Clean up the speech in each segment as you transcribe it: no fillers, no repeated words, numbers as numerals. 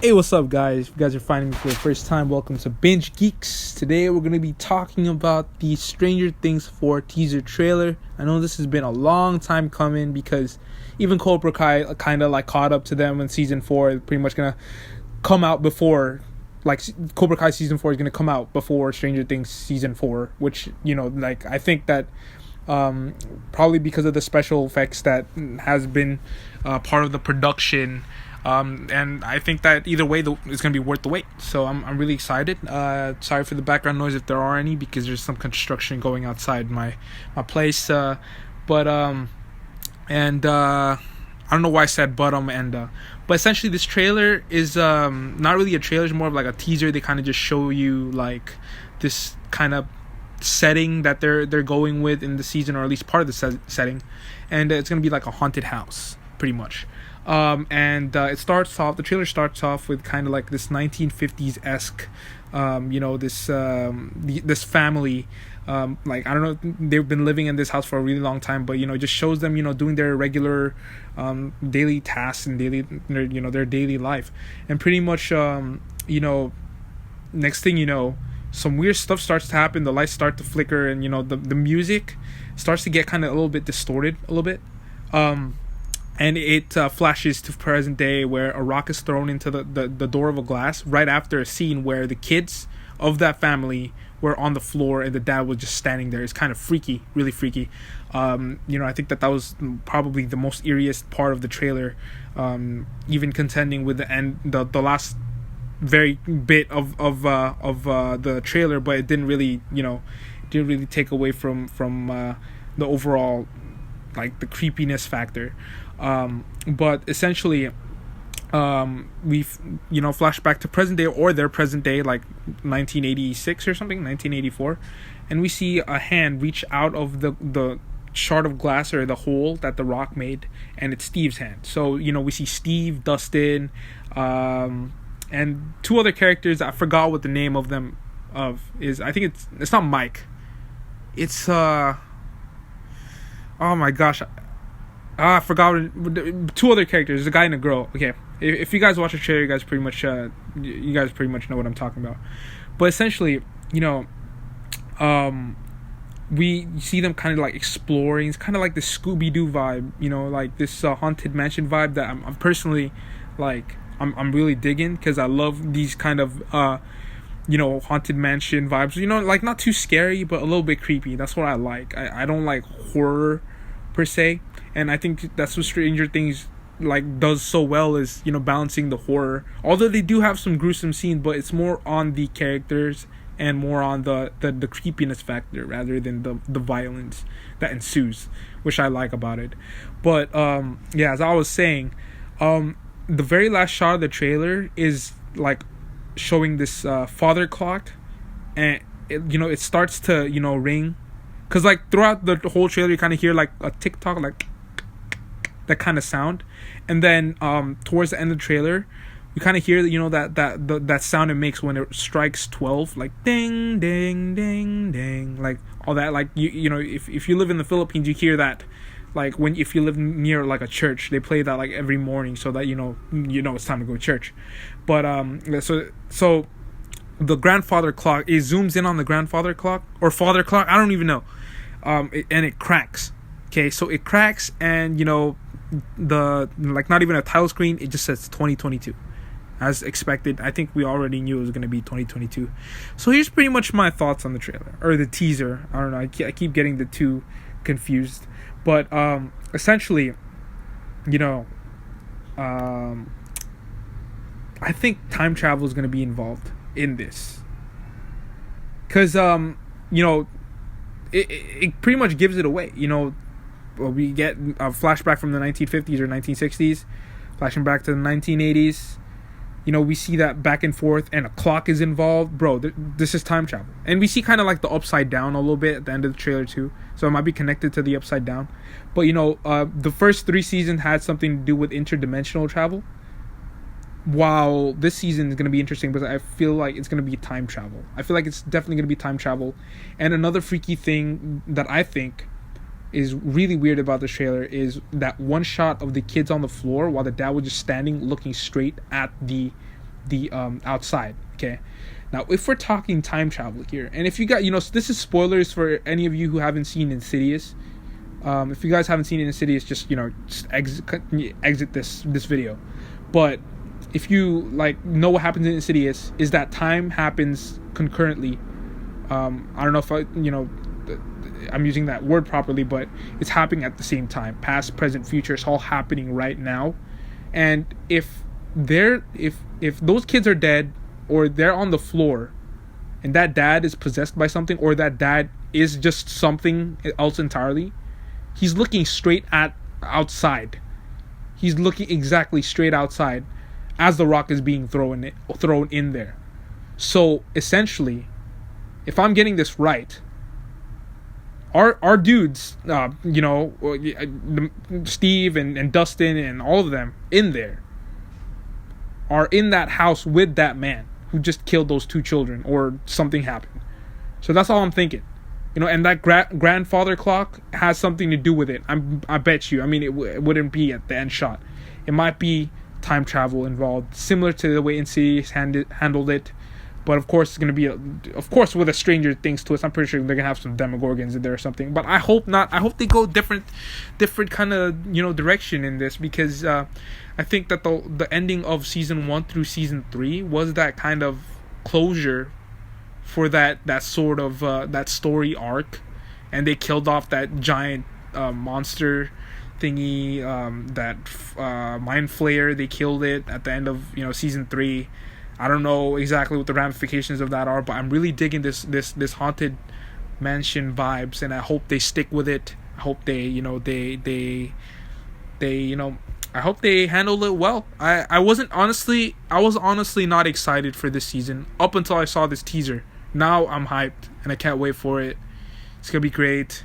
Hey, what's up, guys? If you guys are finding me for the first time, welcome to Binge Geeks. Today, we're going to be talking about the Stranger Things 4 teaser trailer. I know this has been a long time coming because even Cobra Kai kind of like caught up to them in season 4. It's pretty much going to come out before, like, Cobra Kai season 4 is going to come out before Stranger Things season 4, which, like, I think that probably because of the special effects that has been part of the production. And I think that either way, it's going to be worth the wait. So I'm really excited. Sorry for the background noise if there are any, because there's some construction going outside my place. I don't know why I said but essentially this trailer is not really a trailer. It's more of like a teaser. They kind of just show you like this kind of setting that they're going with in the season, or at least part of the setting, and it's going to be like a haunted house pretty much. The trailer starts off with kind of like this 1950s-esque, this family, like, I don't know, they've been living in this house for a really long time, but, it just shows them, doing their regular, daily tasks and their daily life. And pretty much, next thing you know, some weird stuff starts to happen, the lights start to flicker, and, the music starts to get kind of a little bit distorted a little bit. And it flashes to present day, where a rock is thrown into the door of a glass right after a scene where the kids of that family were on the floor and the dad was just standing there. It's kind of freaky, really freaky. I think that was probably the most eeriest part of the trailer, even contending with the end, the last very bit of the trailer, but it didn't really take away from the overall, like, the creepiness factor. But essentially, we've flash back to present day, or their present day, like 1986 or something, 1984, and we see a hand reach out of the shard of glass, or the hole that the rock made, and it's Steve's hand. So we see Steve, Dustin, and two other characters. I forgot what the name of them is. I think it's not Mike. It's oh my gosh, I forgot. Two other characters, a guy and a girl. Okay, if you guys watch the trailer, you guys pretty much know what I'm talking about. But essentially, we see them kind of like exploring. It's kind of like the Scooby-Doo vibe, like this haunted mansion vibe that I'm personally, like, I'm really digging, because I love these kind of haunted mansion vibes. Like, not too scary, but a little bit creepy. That's what I like. I don't like horror per se, and I think that's what Stranger Things like does so well, is balancing the horror. Although they do have some gruesome scenes, but it's more on the characters and more on the creepiness factor rather than the violence that ensues, which I like about it. But as I was saying, the very last shot of the trailer is like showing this father clock, and it starts to ring. Because, like, throughout the whole trailer, you kind of hear, like, a tick-tock, like, that kind of sound. And then towards the end of the trailer, you kind of hear, that sound it makes when it strikes 12. Like, ding, ding, ding, ding. Like, all that. Like, if you live in the Philippines, you hear that. Like, if you live near, like, a church, they play that, like, every morning, so that, it's time to go to church. But, so the grandfather clock, it zooms in on the grandfather clock, or father clock, I don't even know. And it cracks. Okay, so it cracks, and the, like, not even a title screen, it just says 2022 as expected. I think we already knew it was going to be 2022. So here's pretty much my thoughts on the trailer, or the teaser. I don't know, I keep getting the two confused. But essentially, I think time travel is going to be involved in this, because it pretty much gives it away. We get a flashback from the 1950s or 1960s, flashing back to the 1980s. We see that back and forth, and a clock is involved. Bro, this is time travel. And we see kind of like the upside down a little bit at the end of the trailer too, so it might be connected to the upside down. But the first 3 seasons had something to do with interdimensional travel, while this season is going to be interesting because I feel like it's going to be time travel. I feel like it's definitely going to be time travel. And another freaky thing that I think is really weird about the trailer is that one shot of the kids on the floor while the dad was just standing looking straight at the the outside. Okay, now if we're talking time travel here, and if you got, so this is spoilers for any of you who haven't seen Insidious. If you guys haven't seen Insidious, just exit this video. But if you know what happens in Insidious is that time happens concurrently. I don't know if I'm using that word properly, but it's happening at the same time. Past, present, future, it's all happening right now. And if those kids are dead, or they're on the floor, and that dad is possessed by something, or that dad is just something else entirely, he's looking straight at outside. He's looking exactly straight outside as the rock is being thrown in there. So essentially, if I'm getting this right, our dudes, Steve and Dustin and all of them in there are in that house with that man who just killed those two children, or something happened. So that's all I'm thinking. And that grandfather clock has something to do with it. I bet you. I mean, it wouldn't be at the end shot. It might be time travel involved, similar to the way Insidious handled it. But of course, it's going to be, with a Stranger Things twist. I'm pretty sure they're going to have some Demogorgons in there or something. But I hope not. I hope they go different kind of, direction in this. Because I think that the ending of Season 1 through Season 3 was that kind of closure for that sort of, that story arc. And they killed off that giant monster thingy, that Mind Flayer. They killed it at the end of, Season 3. I don't know exactly what the ramifications of that are, but I'm really digging this haunted mansion vibes, and I hope they stick with it. I hope they I hope they handle it well. I was honestly not excited for this season up until I saw this teaser. Now I'm hyped and I can't wait for it. It's gonna be great.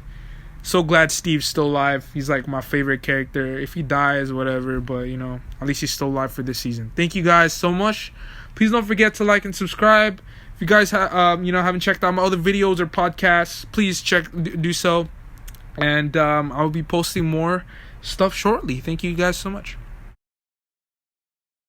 So glad Steve's still alive. He's like my favorite character. If he dies, whatever, but at least he's still alive for this season. Thank you guys so much. Please don't forget to like and subscribe. If you guys haven't checked out my other videos or podcasts, please do so. And I'll be posting more stuff shortly. Thank you guys so much.